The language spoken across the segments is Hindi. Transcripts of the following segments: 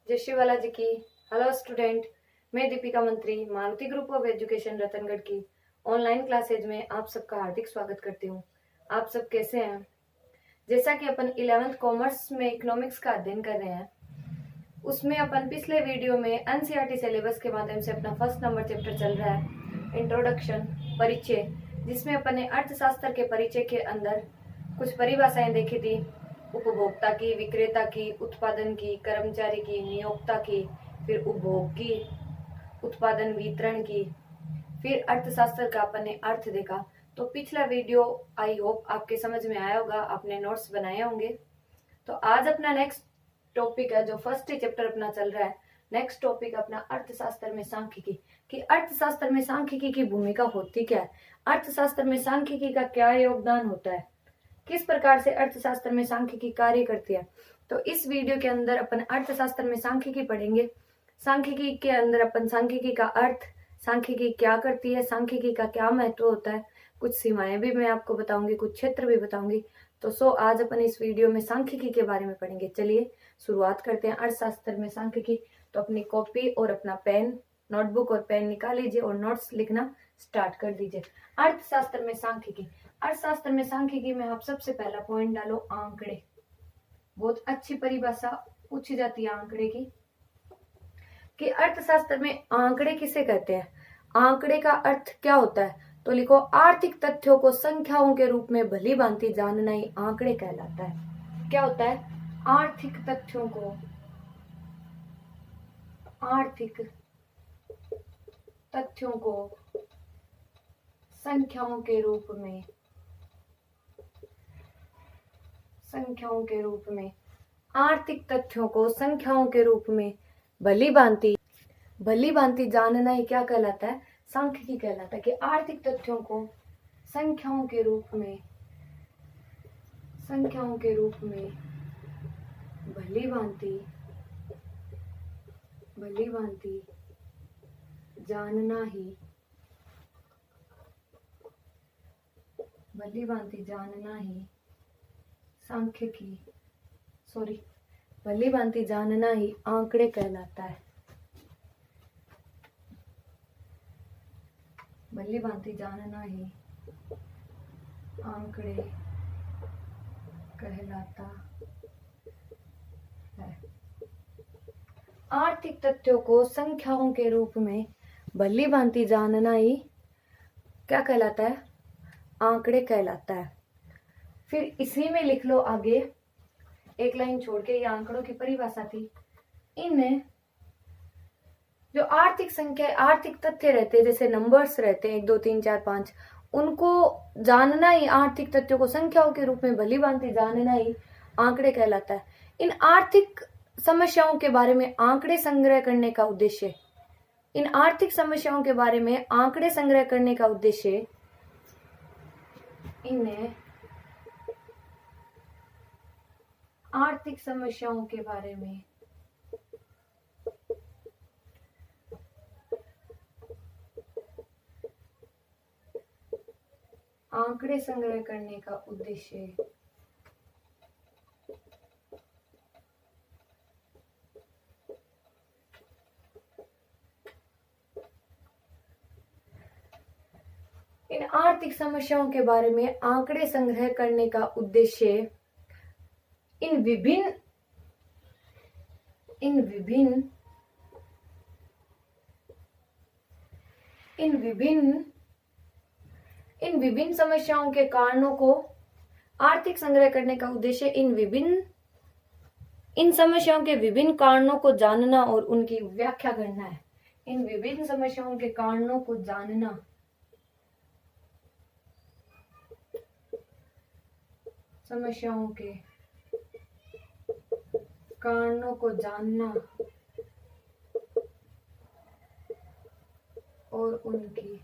जय श्री वाला जी की। हेलो स्टूडेंट, मैं दीपिका मंत्री Maruti group of education Ratangarh की ऑनलाइन क्लासेज में आप सबका हार्दिक स्वागत करती हूँ। आप सब कैसे हैं? जैसा कि अपन 11th कॉमर्स में इकोनॉमिक्स का अध्ययन कर रहे हैं, उसमें अपन पिछले वीडियो में एनसीईआरटी सिलेबस के माध्यम से अपना फर्स्ट नंबर चैप्टर चल रहा है, इंट्रोडक्शन परिचय, जिसमें अपन ने अर्थशास्त्र के परिचय के अंदर कुछ परिभाषाएं देखी थी। उपभोक्ता की, विक्रेता की, उत्पादन की, कर्मचारी की, नियोक्ता की, फिर उपभोग की, उत्पादन वितरण की, फिर अर्थशास्त्र का अपन ने अर्थ देखा। तो पिछला वीडियो आई होप आपके समझ में आया होगा, आपने नोट्स बनाए होंगे। तो आज अपना नेक्स्ट टॉपिक है, जो फर्स्ट चैप्टर अपना चल रहा है, नेक्स्ट टॉपिक अपना अर्थशास्त्र में सांख्यिकी कि अर्थशास्त्र में सांख्यिकी की भूमिका होती क्या है, अर्थशास्त्र में सांख्यिकी का क्या योगदान होता है, किस प्रकार से अर्थशास्त्र में सांख्यिकी कार्य करती है। तो इस वीडियो के अंदर अपन अर्थशास्त्र में सांख्यिकी पढ़ेंगे। सांख्यिकी के अंदर अपन सांख्यिकी का अर्थ, सांख्यिकी क्या करती है, सांख्यिकी का क्या महत्व होता है, कुछ सीमाएं भी मैं आपको बताऊंगी, कुछ क्षेत्र भी बताऊंगी। तो आज अपन इस वीडियो में सांख्यिकी के बारे में पढ़ेंगे। चलिए शुरुआत करते हैं अर्थशास्त्र में सांख्यिकी। तो अपनी कॉपी और अपना पेन, नोटबुक और पेन निकाल लीजिए और नोट्स लिखना स्टार्ट कर दीजिए। अर्थशास्त्र में सांख्यिकी, अर्थशास्त्र में सांख्यिकी में आप सबसे पहला पॉइंट डालो आंकड़े। बहुत अच्छी परिभाषा पूछी जाती है आंकड़े की कि अर्थशास्त्र में आंकड़े किसे कहते हैं, आंकड़े का अर्थ क्या होता है। तो लिखो, आर्थिक तथ्यों को संख्याओं के रूप में भली भांति जानना ही आंकड़े कहलाता है। क्या होता है? आर्थिक तथ्यों को, आर्थिक तथ्यों को संख्याओं के रूप में, संख्याओं के रूप में, आर्थिक तथ्यों को संख्याओं के रूप में भली भांति जानना ही क्या कहलाता है? सांख्यिकी कहलाता है। कि आर्थिक तथ्यों को संख्याओं के रूप में, संख्याओं के रूप में भली भांति जानना ही, भली भांति जानना ही सांख्यिकी, भली भांति जानना ही आंकड़े कहलाता है। भली भांति जानना ही आंकड़े कहलाता है। आर्थिक तथ्यों को संख्याओं के रूप में भली भांति जानना ही क्या कहलाता है? आंकड़े कहलाता है। फिर इसी में लिख लो आगे, एक लाइन छोड़ के, ये आंकड़ों की परिभाषा थी। इन जो आर्थिक संख्या, आर्थिक तथ्य रहते हैं, जैसे नंबर्स रहते हैं 1 2 3 4 5, उनको जानना ही, आर्थिक तथ्यों को संख्याओं के रूप में भली भांति जानना ही आंकड़े कहलाता है। इन आर्थिक समस्याओं के बारे में आंकड़े संग्रह करने का उद्देश्य, इन आर्थिक समस्याओं के बारे में आंकड़े संग्रह करने का उद्देश्य, इन्हें आर्थिक समस्याओं के बारे में आंकड़े संग्रह करने का उद्देश्य, इन आर्थिक समस्याओं के बारे में आंकड़े संग्रह करने का उद्देश्य इन विभिन्न समस्याओं के कारणों को, आर्थिक संग्रह करने का उद्देश्य इन समस्याओं के विभिन्न कारणों को जानना और उनकी व्याख्या करना है। इन विभिन्न समस्याओं के कारणों को जानना, समस्याओं के कारणों को जानना और उनकी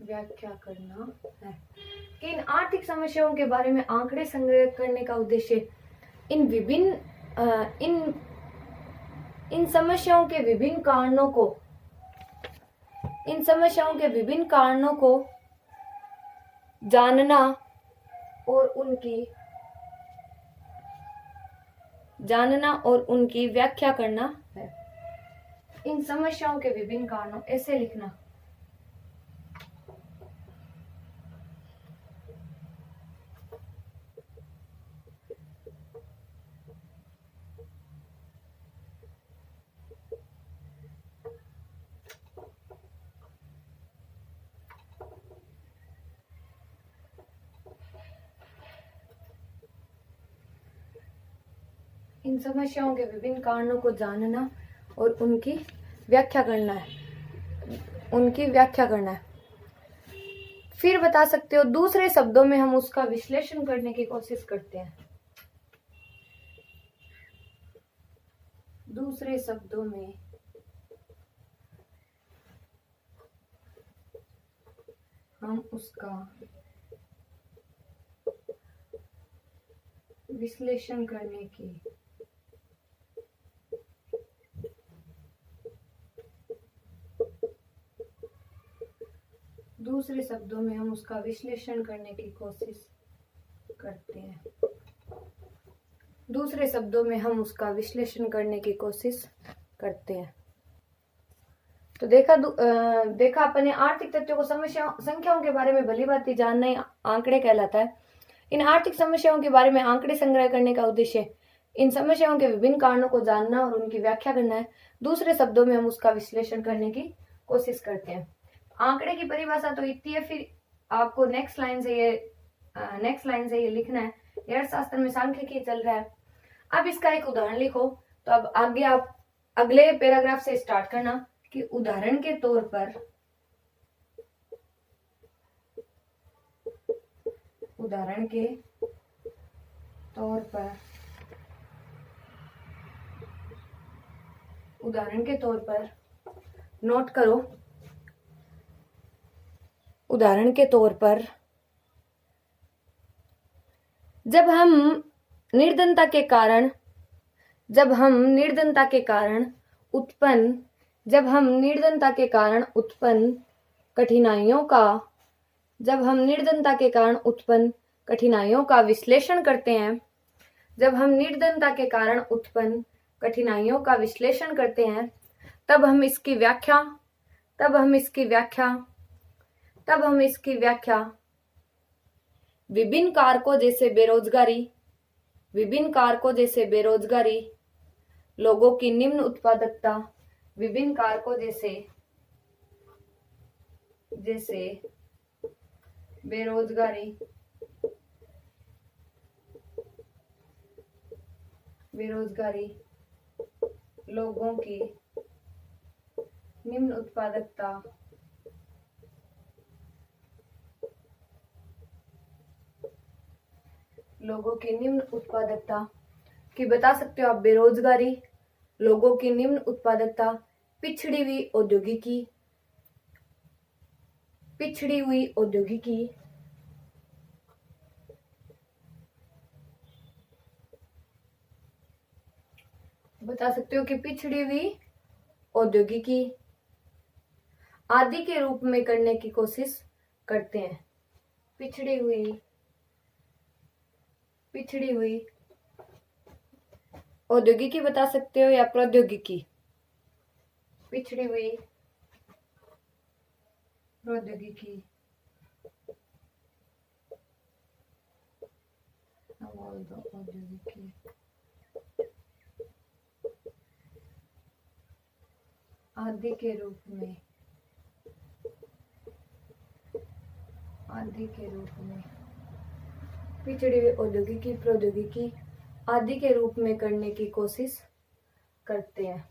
व्याख्या करना है। कि इन आर्थिक समस्याओं के बारे में आंकड़े संग्रह करने का उद्देश्य इन समस्याओं के विभिन्न कारणों को इन समस्याओं के विभिन्न कारणों को जानना और उनकी व्याख्या करना है। इन समस्याओं के विभिन्न कारणों, ऐसे लिखना। इन समस्याओं के विभिन्न कारणों को जानना और उनकी व्याख्या करना है। फिर बता सकते हो, दूसरे शब्दों में हम उसका विश्लेषण करने की कोशिश करते हैं। दूसरे शब्दों में हम उसका विश्लेषण करने की कोशिश करते हैं। तो देखा अपने आर्थिक तथ्यों को संख्याओं के बारे में भली भांति जानना ही आंकड़े कहलाता है। इन आर्थिक समस्याओं के बारे में आंकड़े संग्रह करने का उद्देश्य इन समस्याओं के विभिन्न कारणों को जानना और उनकी व्याख्या करना है। दूसरे शब्दों में हम उसका विश्लेषण करने की कोशिश करते हैं। आंकड़े की परिभाषा तो इतनी है, फिर आपको नेक्स्ट लाइन से ये लिखना है। अर्थशास्त्र में सांख्यिकी चल रहा है। अब इसका एक उदाहरण लिखो। तो अब आगे आप अगले पैराग्राफ से स्टार्ट करना कि उदाहरण के तौर पर नोट करो। उदाहरण के तौर पर जब हम निर्धनता के कारण उत्पन्न कठिनाइयों का विश्लेषण करते हैं, तब हम इसकी व्याख्या विभिन्न कारकों जैसे बेरोजगारी, लोगों की निम्न उत्पादकता, बेरोजगारी, लोगों की निम्न उत्पादकता की बता सकते हो आप। बेरोजगारी, लोगों की निम्न उत्पादकता, पिछड़ी हुई औद्योगिकी, बता सकते हो कि पिछड़ी हुई औद्योगिकी आदि के रूप में करने की कोशिश करते हैं। पिछड़ी हुई औद्योगिकी बता सकते हो या प्रौद्योगिकी। पिछड़ी हुई प्रौद्योगिकी, औद्योगिकी आदि के रूप में पिछड़ी हुई औद्योगिकी, प्रौद्योगिकी आदि के रूप में करने की कोशिश करते हैं।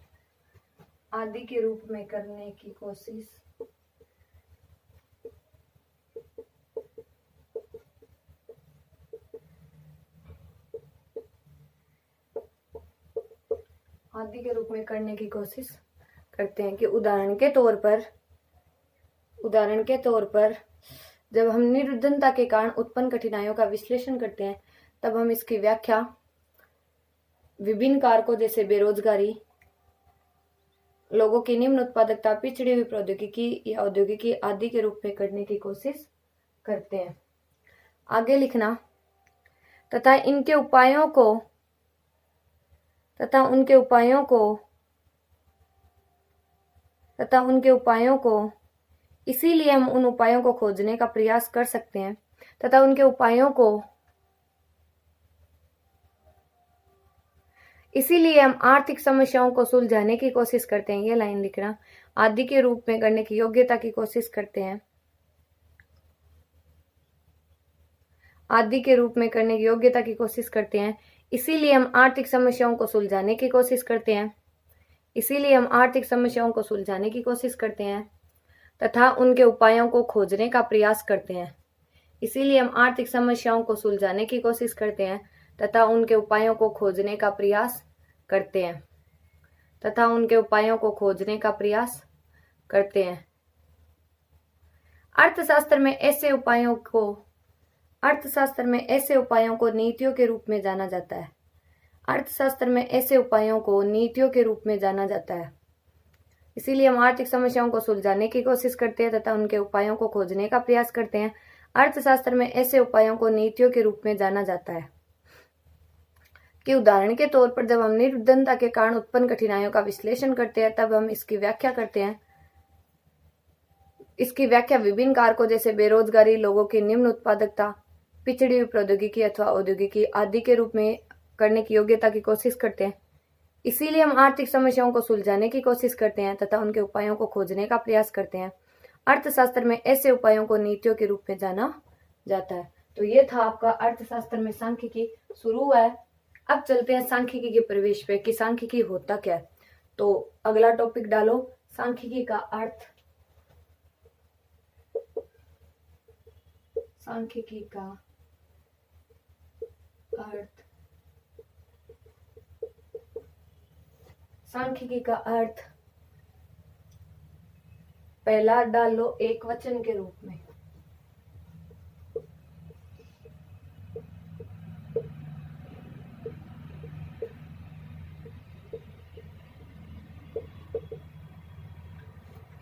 कि उदाहरण के तौर पर जब हम निर्धनता के कारण उत्पन्न कठिनाइयों का विश्लेषण करते हैं, तब हम इसकी व्याख्या विभिन्न कारकों जैसे बेरोजगारी, लोगों की निम्न उत्पादकता, पिछड़ी हुई प्रौद्योगिकी या औद्योगिकी आदि के रूप में करने की कोशिश करते हैं। आगे लिखना, तथा इनके उपायों को तथा उनके उपायों को इसीलिए हम उन उपायों को खोजने का प्रयास कर सकते हैं तथा उनके उपायों को इसीलिए हम आर्थिक समस्याओं को सुलझाने की कोशिश करते हैं। ये लाइन लिखना, आदि के रूप में करने की योग्यता की कोशिश करते हैं, आदि के रूप में करने की योग्यता की कोशिश करते हैं। इसीलिए हम आर्थिक समस्याओं को सुलझाने की कोशिश करते हैं, इसीलिए हम आर्थिक समस्याओं को सुलझाने की कोशिश करते हैं तथा उनके उपायों को खोजने का प्रयास करते हैं। इसीलिए हम आर्थिक समस्याओं को सुलझाने की कोशिश करते हैं तथा उनके उपायों को खोजने का प्रयास करते हैं तथा उनके उपायों को खोजने का प्रयास करते हैं। अर्थशास्त्र में ऐसे उपायों को नीतियों के रूप में जाना जाता है। अर्थशास्त्र में ऐसे उपायों को नीतियों के रूप में जाना जाता है। इसीलिए हम आर्थिक समस्याओं को सुलझाने की कोशिश करते हैं तथा उनके उपायों को खोजने का प्रयास करते हैं। अर्थशास्त्र में ऐसे उपायों को नीतियों के रूप में जाना जाता है कि उदाहरण के तौर पर जब हम निर्धनता के कारण उत्पन्न कठिनाइयों का विश्लेषण करते हैं तब हम इसकी व्याख्या करते हैं। इसकी व्याख्या विभिन्न कारकों जैसे बेरोजगारी, लोगों की निम्न उत्पादकता, पिछड़ी हुई प्रौद्योगिकी अथवा औद्योगिकी आदि के रूप में करने की योग्यता की कोशिश करते हैं। इसीलिए हम आर्थिक समस्याओं को सुलझाने की कोशिश करते हैं तथा उनके उपायों को खोजने का प्रयास करते हैं। अर्थशास्त्र में ऐसे उपायों को नीतियों के रूप में जाना जाता है। तो ये था आपका अर्थशास्त्र में सांख्यिकी शुरू हुआ है। अब चलते हैं सांख्यिकी के प्रवेश पे कि सांख्यिकी होता क्या है। तो अगला टॉपिक डालो, सांख्यिकी का अर्थ। सांख्यिकी का अर्थ, सांख्यिकी का अर्थ पहला डाल लो एक वचन के रूप में।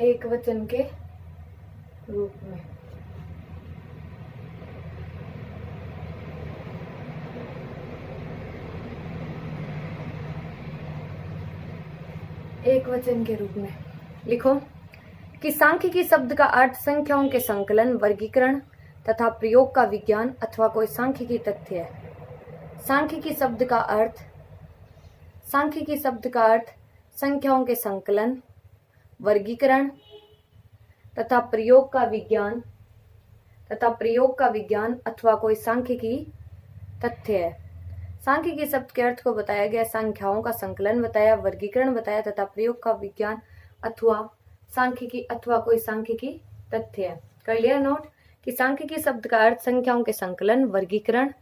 एक वचन के रूप में। एक वचन के रूप में लिखो कि सांख्यिकी शब्द का अर्थ संख्याओं के संकलन, वर्गीकरण तथा प्रयोग का विज्ञान अथवा कोई सांख्यिकी तथ्य है। सांख्यिकी शब्द का अर्थ संख्याओं के संकलन, वर्गीकरण तथा प्रयोग का विज्ञान अथवा कोई सांख्यिकी तथ्य है। सांख्यिकी शब्द के अर्थ को बताया गया, संख्याओं का संकलन बताया, वर्गीकरण बताया तथा प्रयोग का विज्ञान अथवा सांख्यिकी अथवा कोई सांख्यिकी तथ्य है। कर लिया नोट कि सांख्यिकी शब्द का अर्थ संख्याओं के संकलन, वर्गीकरण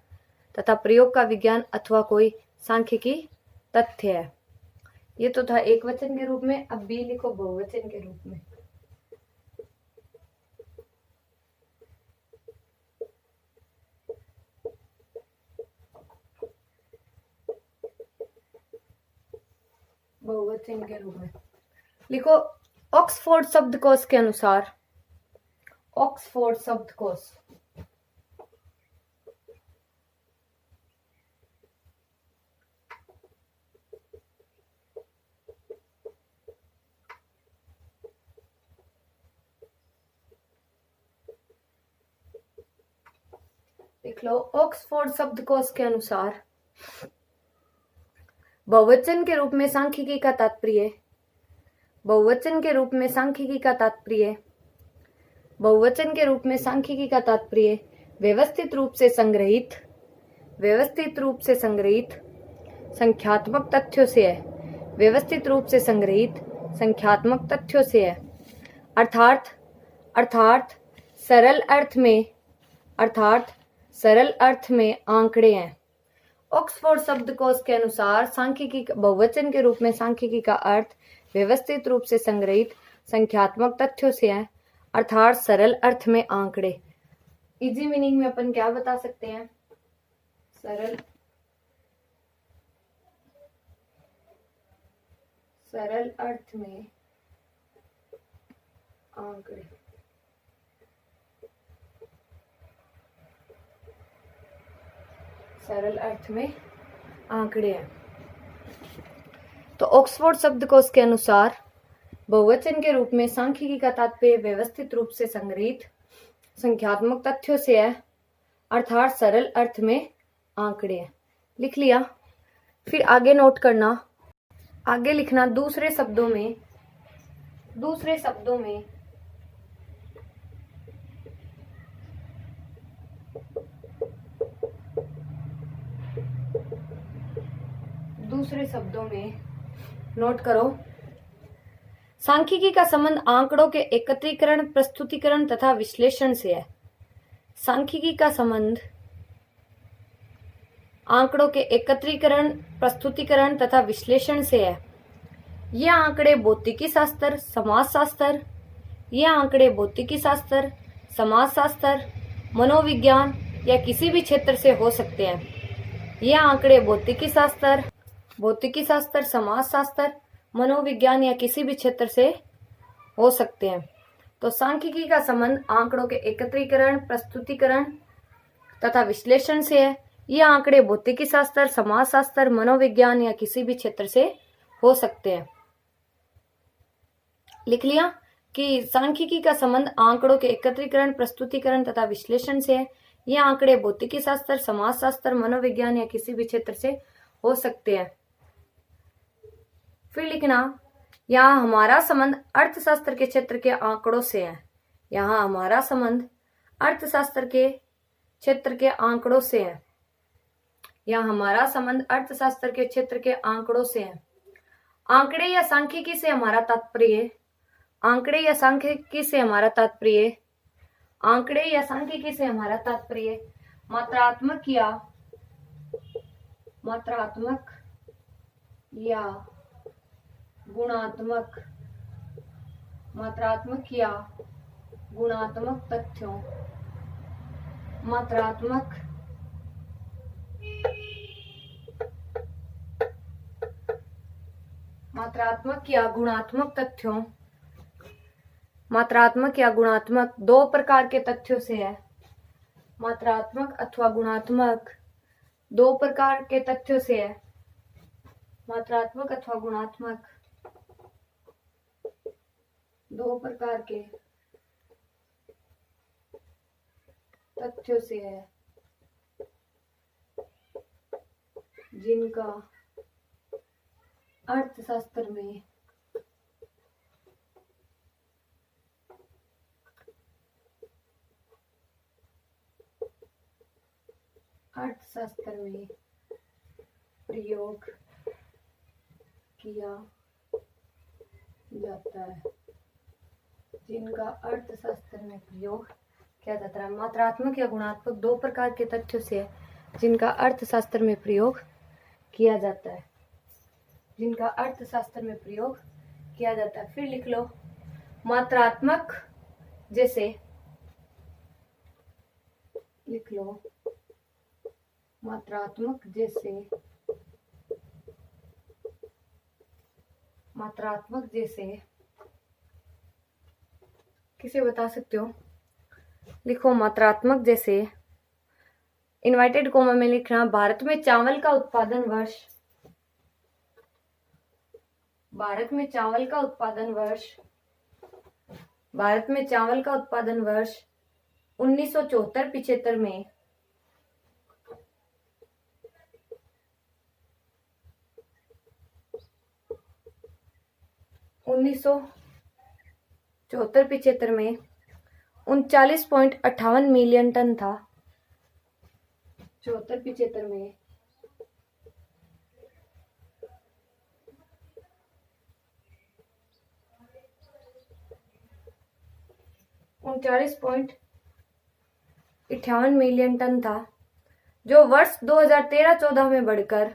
तथा प्रयोग का विज्ञान अथवा कोई सांख्यिकी तथ्य है। ये तो था एक वचन के रूप में। अब बी लिखो बहुवचन के रूप में। बहुवचन के रूप में लिखो ऑक्सफोर्ड शब्दकोश के अनुसार, ऑक्सफोर्ड शब्दकोश लिख लो। ऑक्सफोर्ड शब्दकोश के अनुसार बहुवचन के रूप में सांख्यिकी का तात्पर्य, बहुवचन के रूप में सांख्यिकी का तात्पर्य, बहुवचन के रूप में सांख्यिकी का तात्पर्य व्यवस्थित रूप से संग्रहित संख्यात्मक तथ्यों से है। व्यवस्थित रूप से संग्रहित संख्यात्मक तथ्यों से है। अर्थात सरल अर्थ में आंकड़े हैं। ऑक्सफोर्ड शब्दकोश के अनुसार सांख्यिकी बहुवचन के रूप में सांख्यिकी का अर्थ व्यवस्थित रूप से संग्रहित संख्यात्मक तथ्यों से है, अर्थात सरल अर्थ में आंकड़े। इजी मीनिंग में अपन क्या बता सकते हैं? सरल अर्थ में आंकड़े। सरल अर्थ में आंकड़े हैं। तो ऑक्सफोर्ड शब्दकोश के अनुसार बहुवचन के रूप में सांख्यिकी का तात्पर्य व्यवस्थित रूप से संग्रहित संख्यात्मक तथ्यों से है, अर्थात सरल अर्थ में आंकड़े हैं। लिख लिया। फिर आगे नोट करना, आगे लिखना दूसरे शब्दों में दूसरे शब्दों में नोट करो। सांख्यिकी का संबंध आंकड़ों के एकत्रीकरण, प्रस्तुतिकरण तथा विश्लेषण से है। सांख्यिकी का संबंध आंकड़ों के एकत्रीकरण, प्रस्तुतिकरण तथा विश्लेषण से है। ये आंकड़े भौतिकी शास्त्र, समाजशास्त्र, समाजशास्त्र, मनोविज्ञान या किसी भी क्षेत्र से हो सकते हैं। ये आंकड़े भौतिकी शास्त्र, समाजशास्त्र, मनोविज्ञान या किसी भी क्षेत्र से हो सकते हैं। तो सांख्यिकी का संबंध आंकड़ों के एकत्रीकरण, प्रस्तुतिकरण तथा विश्लेषण से है। ये आंकड़े भौतिकी शास्त्र, समाजशास्त्र, मनोविज्ञान या किसी भी क्षेत्र से हो सकते हैं। लिख लिया कि सांख्यिकी का संबंध आंकड़ों के एकत्रीकरण, प्रस्तुतिकरण तथा विश्लेषण से है। ये आंकड़े भौतिकी शास्त्र, समाजशास्त्र, मनोविज्ञान या किसी भी क्षेत्र से हो सकते हैं। फिर लिखना, यहाँ हमारा संबंध अर्थशास्त्र के क्षेत्र के आंकड़ों से है। यहाँ हमारा संबंध अर्थशास्त्र के क्षेत्र के आंकड़ों से है। यहाँ हमारा संबंध अर्थशास्त्र के क्षेत्र के आंकड़ों से है। आंकड़े या सांख्यिकी से हमारा तात्पर्य मात्रात्मक या गुणात्मक तथ्यों मात्रात्मक या गुणात्मक दो प्रकार के तथ्यों से है। मात्रात्मक अथवा गुणात्मक दो प्रकार के तथ्यों से है। मात्रात्मक अथवा गुणात्मक दो प्रकार के तथ्यों से है, जिनका अर्थशास्त्र में प्रयोग किया जाता है। मात्रात्मक या गुणात्मक दो प्रकार के तथ्यों से है, जिनका अर्थशास्त्र में प्रयोग किया जाता है। फिर लिख लो, मात्रात्मक जैसे किसे बता सकते हो? लिखो मात्रात्मक जैसे, इनवर्टेड कोमा में लिखना, भारत में चावल का उत्पादन वर्ष 1974-75 में 39.58 मिलियन टन था। 74-75 में 39.58 मिलियन टन था, जो वर्ष 2013-14 में बढ़कर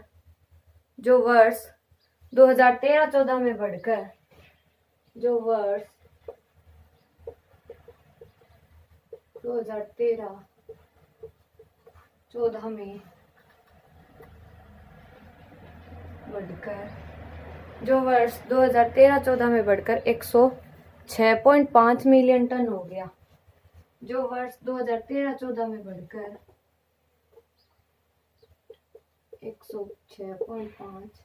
113-14 में बढ़कर 146 106.5 मिलियन टन हो गया, जो वर्ष 2013-14 में बढ़कर 106.5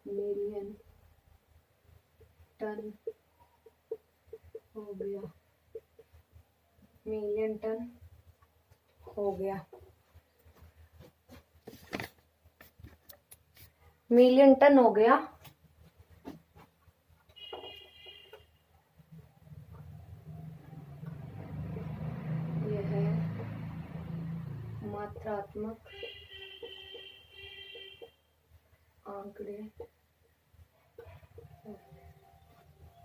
मिलियन टन हो गया, मिलियन टन हो गया, मिलियन टन हो गया। यह है मात्रात्मक आंकड़े,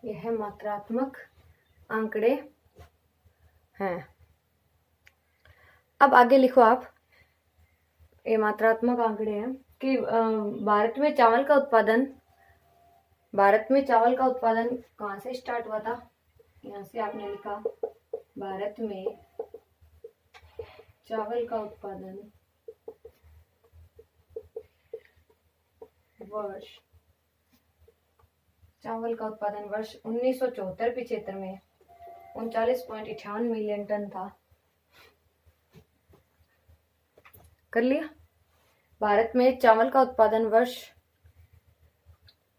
यह मात्रात्मक आंकड़े हैं। अब आगे लिखो आप, ये मात्रात्मक आंकड़े हैं कि भारत में चावल का उत्पादन कहाँ से स्टार्ट हुआ था। यहाँ से आपने लिखा भारत में चावल का उत्पादन वर्ष 1974-75 में 39.58 मिलियन टन था। कर लिया। भारत में चावल का उत्पादन वर्ष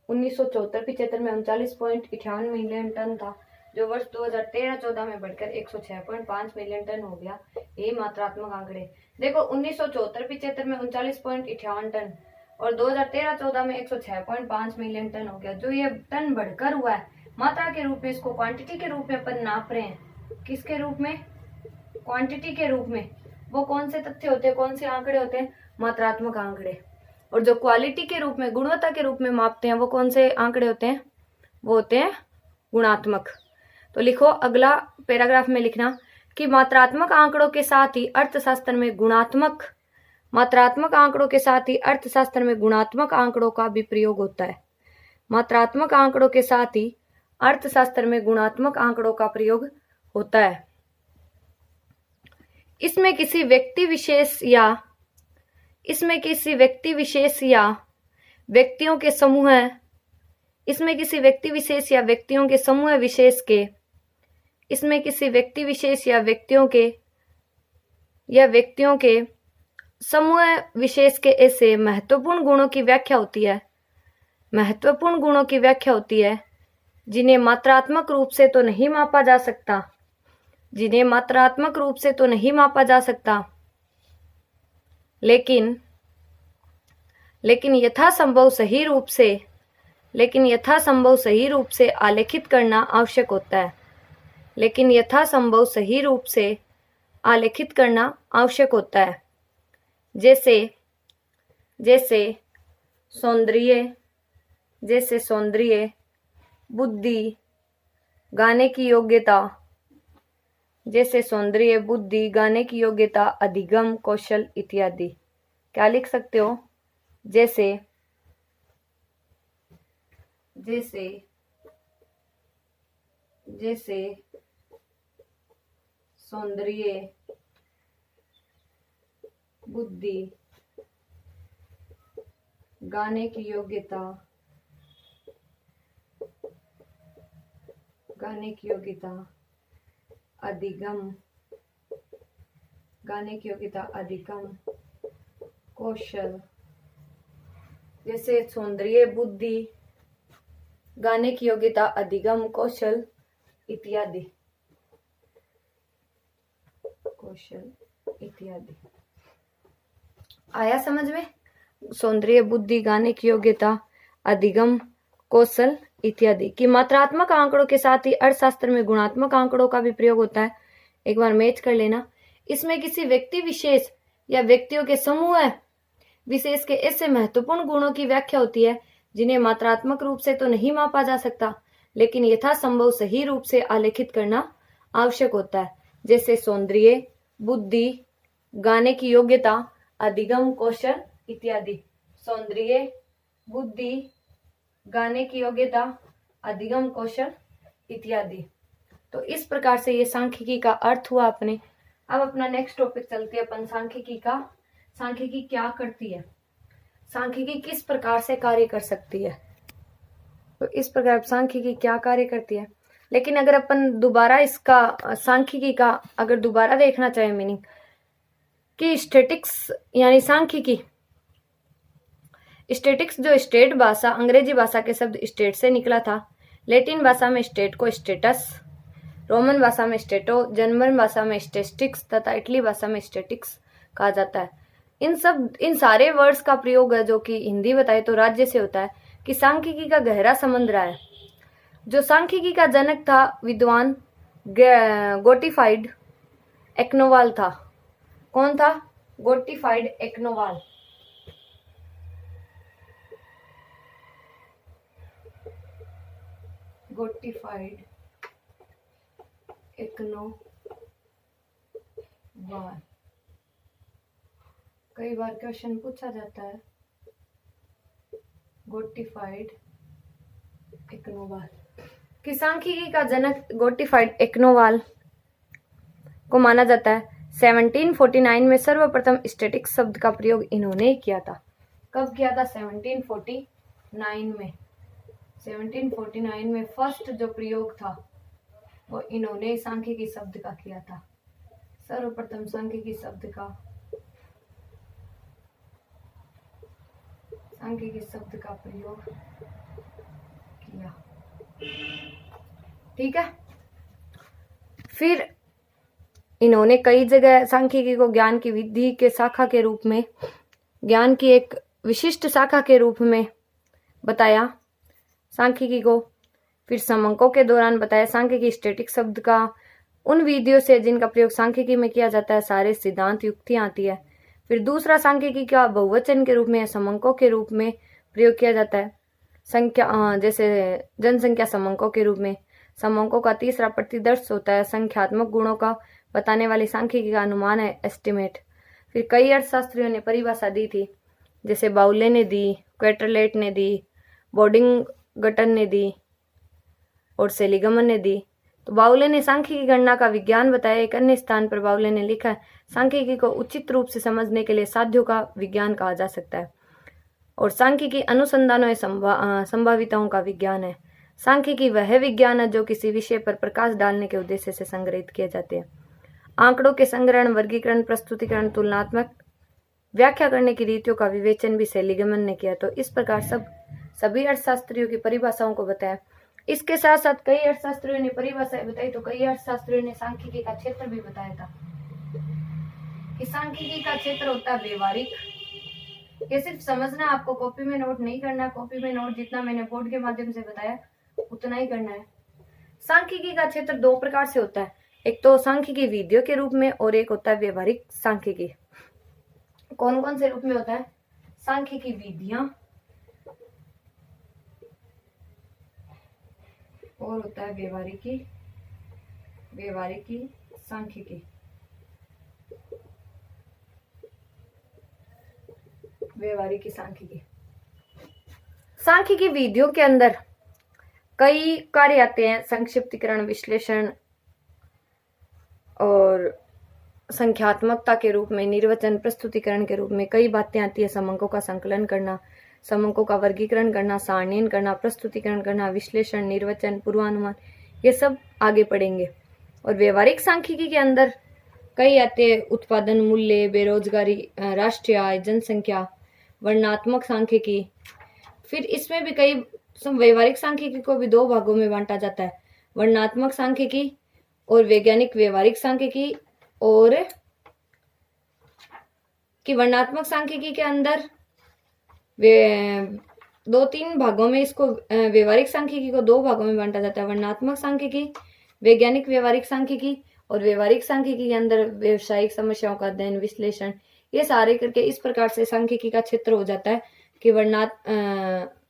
1974-75 में 39.58 मिलियन टन था, जो वर्ष 2013-14 में बढ़कर 106.5 मिलियन टन हो गया। ये मात्रात्मक आंकड़े देखो, 1974-75 में 39.58 टन और 2013-14 में 106.5 मिलियन टन हो गया। जो ये टन बढ़कर हुआ है मात्रा के रूप में, इसको क्वांटिटी के रूप में अपन नाप रहे हैं। किसके रूप में? क्वांटिटी के रूप में। वो कौन से तथ्य होते हैं, कौन से आंकड़े होते हैं? मात्रात्मक आंकड़े। और जो क्वालिटी के रूप में, गुणवत्ता के रूप में मापते हैं, वो कौन से आंकड़े होते हैं? वो होते हैं गुणात्मक। तो लिखो, अगला पैराग्राफ में लिखना कि मात्रात्मक आंकड़ों के साथ ही अर्थशास्त्र में गुणात्मक आंकड़ों का भी प्रयोग होता है। मात्रात्मक आंकड़ों के साथ ही अर्थशास्त्र में गुणात्मक आंकड़ों का प्रयोग होता है। इसमें किसी व्यक्ति विशेष या व्यक्तियों के समूह विशेष के ऐसे महत्वपूर्ण गुणों की व्याख्या होती है जिन्हें मात्रात्मक रूप से तो नहीं मापा जा सकता, लेकिन यथासंभव सही रूप से आलेखित करना आवश्यक होता है। जैसे सौंदर्य, बुद्धि, गाने की योग्यता, अधिगम, कौशल इत्यादि। क्या लिख सकते हो? जैसे सौंदर्य, बुद्धि, गाने की योग्यता, अधिगम, कौशल। जैसे सौंदर्य, बुद्धि, गाने की योग्यता, अधिगम, कौशल इत्यादि। आया समझ में? सौंदर्य, बुद्धि, गाने की योग्यता, अधिगम, कौशल इत्यादि की मात्रात्मक आंकड़ों के साथ ही अर्थशास्त्र में गुणात्मक आंकड़ों का भी प्रयोग होता है। एक बार मैच कर लेना। इसमें किसी व्यक्ति विशेष या व्यक्तियों के समूह विशेष के ऐसे महत्वपूर्ण गुणों की व्याख्या होती है जिन्हें मात्रात्मक रूप से तो नहीं मापा जा सकता, लेकिन यथासंभव सही रूप से आलेखित करना आवश्यक होता है। जैसे सौंदर्य, बुद्धि, गाने की योग्यता, अधिगम, कौशल इत्यादि। सौंदर्य, बुद्धि, गाने की योग्यता, अधिगम, कौशल इत्यादि। तो इस प्रकार से ये सांख्यिकी का अर्थ हुआ अपने। अब अपना नेक्स्ट टॉपिक चलते हैं अपन सांख्यिकी क्या करती है, सांख्यिकी किस प्रकार से कार्य कर सकती है। तो इस प्रकार सांख्यिकी क्या कार्य करती है। लेकिन अगर अपन दोबारा इसका सांख्यिकी का अगर दोबारा देखना चाहे मीनिंग कि स्टैटिक्स यानी सांख्यिकी, स्टैटिक्स जो स्टेट भाषा अंग्रेजी भाषा के शब्द स्टेट से निकला था, लैटिन भाषा में स्टेट को स्टेटस, रोमन भाषा में स्टेटो, जर्मन भाषा में स्टेटिस्टिक्स तथा इटली भाषा में स्टेटिक्स कहा जाता है। इन सारे वर्ड्स का प्रयोग है जो कि हिंदी बताए तो राज्य से होता है कि सांख्यिकी का गहरा संबंध रहा है। जो सांख्यिकी का जनक था विद्वान गोटिफाइड एक्नोवाल था। कौन था? गोटिफाइड एक्नोवाल। गोटिफाइड एक्नोवाल। कई बार क्वेश्चन पूछा जाता है गोटिफाइड एक्नोवाल कि सांख्यिकी का जनक गोटिफाइड एक्नोवाल को माना जाता है। 1749 में सर्वप्रथम स्टैटिक्स शब्द का प्रयोग इन्होंने किया था। कब किया था? 1749 में फर्स्ट जो प्रयोग था वो इन्होंने सांख्यिकी शब्द का किया था। सर्वप्रथम सांख्यिकी शब्द का प्रयोग किया। ठीक है। फिर इन्होंने कई जगह सांख्यिकी को ज्ञान की विधि के शाखा के रूप में, ज्ञान की एक विशिष्ट शाखा के रूप में बताया सांख्यिकी को। फिर समंकों के दौरान बताया सांख्यिकी स्टैटिक शब्द का उन विधियों से जिनका प्रयोग सांख्यिकी में किया जाता है सारे सिद्धांत युक्तियां आती है। फिर दूसरा सांख्यिकी का बहुवचन के रूप में समंकों के रूप में प्रयोग किया जाता है। संख्या जैसे जनसंख्या समंकों के रूप में। समंकों का तीसरा प्रतिदर्श होता है संख्यात्मक गुणों का बताने वाली सांख्यिकी का अनुमान है एस्टिमेट। फिर कई अर्थशास्त्रियों ने परिभाषा दी थी, जैसे बाउले ने दी, क्वेटरलेट ने दी, बोर्डिंगटन ने दी और सेलिगमन ने दी। तो बाउले ने सांख्यिकी गणना का विज्ञान बताया। एक अन्य स्थान पर बाउले ने लिखा है सांख्यिकी को उचित रूप से समझने के लिए साध्यों का विज्ञान कहा जा सकता है और सांख्यिकी अनुसंधानों एवं संभाविताओं का विज्ञान है। सांख्यिकी वह विज्ञान है जो किसी विषय पर प्रकाश डालने के उद्देश्य से संग्रहित किए जाते हैं। आंकड़ों के संग्रहण, वर्गीकरण, प्रस्तुतिकरण, तुलनात्मक व्याख्या करने की रीतियों का विवेचन भी सेलिगमन ने किया। तो इस प्रकार सभी अर्थशास्त्रियों की परिभाषाओं को बताया। इसके साथ साथ कई अर्थशास्त्रियों ने परिभाषाएं बताई तो कई अर्थशास्त्रियों ने सांख्यिकी का क्षेत्र भी बताया था कि सांख्यिकी का क्षेत्र होता है व्यवहारिक। ये सिर्फ समझना, आपको कॉपी में नोट नहीं करना। कॉपी में नोट जितना मैंने बोर्ड के माध्यम से बताया उतना ही करना है। सांख्यिकी का क्षेत्र दो प्रकार से होता है, एक तो सांख्यिकी विधियों के रूप में और एक होता है व्यवहारिक सांख्यिकी। कौन कौन से रूप में होता है? सांख्यिकी विधियां और होता है व्यवहारिकी सांख्यिकी। व्यवहारिकी सांख्यिकी। सांख्यिकी विधियों के अंदर कई कार्य आते हैं, संक्षिप्तीकरण, विश्लेषण और संख्यात्मकता के रूप में, निर्वचन, प्रस्तुतिकरण के रूप में कई बातें आती है। समंकों का संकलन करना, समंकों का वर्गीकरण करना, सारणीन करना, प्रस्तुतिकरण करना, विश्लेषण, निर्वचन, पूर्वानुमान, ये सब आगे पढ़ेंगे। और व्यवहारिक सांख्यिकी के अंदर कई आते हैं, उत्पादन, मूल्य, बेरोजगारी, राष्ट्रीय आय, जनसंख्या, वर्णनात्मक सांख्यिकी। फिर इसमें भी कई व्यवहारिक सांख्यिकी को भी दो भागों में बांटा जाता है, वर्णनात्मक सांख्यिकी और वैज्ञानिक व्यवहारिक सांख्यिकी। और कि वर्णनात्मक सांख्यिकी के अंदर दो तीन भागों में इसको, व्यवहारिक सांख्यिकी को दो भागों में बांटा जाता है, वर्णनात्मक सांख्यिकी, वैज्ञानिक व्यवहारिक सांख्यिकी। और व्यवहारिक सांख्यिकी के अंदर व्यवसायिक समस्याओं का अध्ययन, विश्लेषण, ये सारे करके इस प्रकार से सांख्यिकी का क्षेत्र हो जाता है कि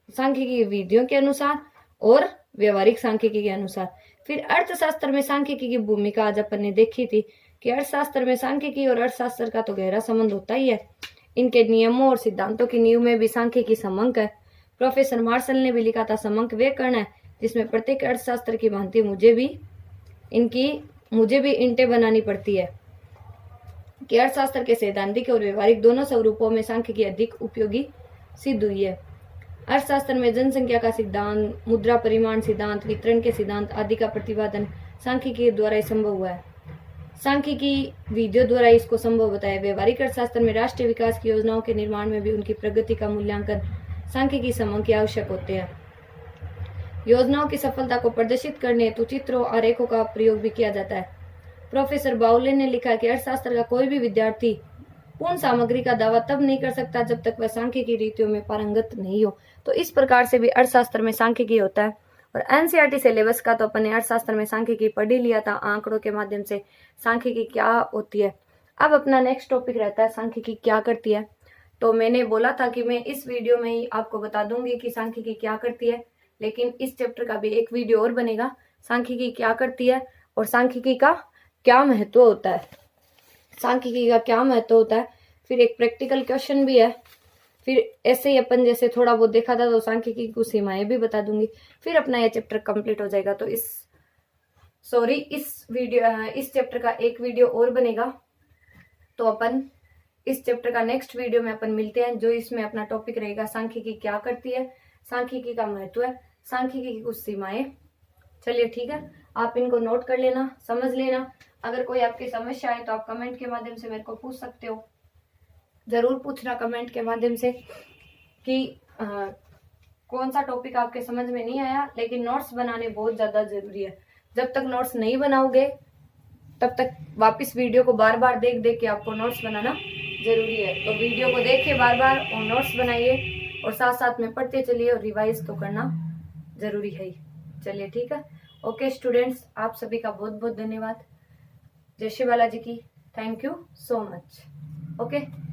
सांख्यिकी विधियों के अनुसार और व्यवहारिक सांख्यिकी के अनुसार। फिर अर्थशास्त्र में सांख्यिकी की भूमिका आज अपन ने देखी थी कि अर्थशास्त्र में सांख्यिकी और अर्थशास्त्र का तो गहरा संबंध होता ही है। इनके नियमों और सिद्धांतों की नींव में भी सांख्यिकी समंक है। प्रोफेसर मार्शल ने भी लिखा था, समंक वे कण है जिसमें प्रत्येक अर्थशास्त्र की भांति मुझे भी इंटें बनानी पड़ती है कि अर्थशास्त्र के सैद्धांतिक और व्यवहारिक दोनों स्वरूपों में सांख्यिकी अधिक उपयोगी सिद्ध हुई है। अर्थशास्त्र में जनसंख्या का सिद्धांत, मुद्रा परिमाण सिद्धांत, वितरण के सिद्धांत आदि का प्रतिपादन सांख्यिकी द्वारा ही संभव हुआ है। सांख्यिकी विधियों द्वारा इसको संभव बताया। व्यवहारिक अर्थशास्त्र में राष्ट्रीय विकास की योजनाओं के निर्माण में भी उनकी प्रगति का मूल्यांकन सांख्यिकी समूह की आवश्यक होते हैं। योजनाओं की सफलता को प्रदर्शित करने हेतु चित्रों और आरेखों का प्रयोग भी किया जाता है। प्रोफेसर बाउले ने लिखा कि अर्थशास्त्र का कोई भी विद्यार्थी पूर्ण सामग्री का दावा तब नहीं कर सकता जब तक वह सांख्यिकी रीतियों में पारंगत नहीं हो। तो इस प्रकार से भी अर्थशास्त्र में सांख्यिकी होता है। और एनसीईआरटी सिलेबस का तो अपन ने अर्थशास्त्र में सांख्यिकी पढ़ ही लिया था, आंकड़ों के माध्यम से सांख्यिकी क्या होती है। अब अपना नेक्स्ट टॉपिक रहता है सांख्यिकी क्या करती है। तो मैंने बोला था कि मैं इस वीडियो में ही आपको बता दूंगी कि सांख्यिकी क्या करती है, लेकिन इस चैप्टर का भी एक वीडियो और बनेगा, सांख्यिकी क्या करती है और सांख्यिकी का क्या महत्व होता है। सांख्यिकी का क्या महत्व होता है, फिर एक प्रैक्टिकल क्वेश्चन भी है, फिर ऐसे ही अपन जैसे थोड़ा बहुत देखा था तो सांख्यिकी की कुछ सीमाएं भी बता दूंगी, फिर अपना ये चैप्टर कंप्लीट हो जाएगा। तो इस चैप्टर का एक वीडियो और बनेगा। तो अपन इस चैप्टर का नेक्स्ट वीडियो में अपन मिलते हैं, जो इसमें अपना टॉपिक रहेगा सांख्यिकी क्या करती है, सांख्यिकी का महत्व है, सांख्यिकी की कुछ सीमाएं। चलिए ठीक है, आप इनको नोट कर लेना, समझ लेना। अगर कोई आपकी समस्या है तो आप कमेंट के माध्यम से मेरे को पूछ सकते हो। जरूर पूछना कमेंट के माध्यम से कि कौन सा टॉपिक आपके समझ में नहीं आया, लेकिन नोट्स बनाने बहुत ज्यादा जरूरी है। जब तक नोट्स नहीं बनाओगे तब तक वापस वीडियो को बार बार देख देख के आपको नोट्स बनाना जरूरी है। तो वीडियो को देखिए बार बार और नोट्स बनाइए, और साथ साथ में पढ़ते चलिए, और रिवाइज तो करना जरूरी है ही। चलिए ठीक है, ओके स्टूडेंट्स, आप सभी का बहुत बहुत धन्यवाद। जय श्री बालाजी की, thank you so much. Okay.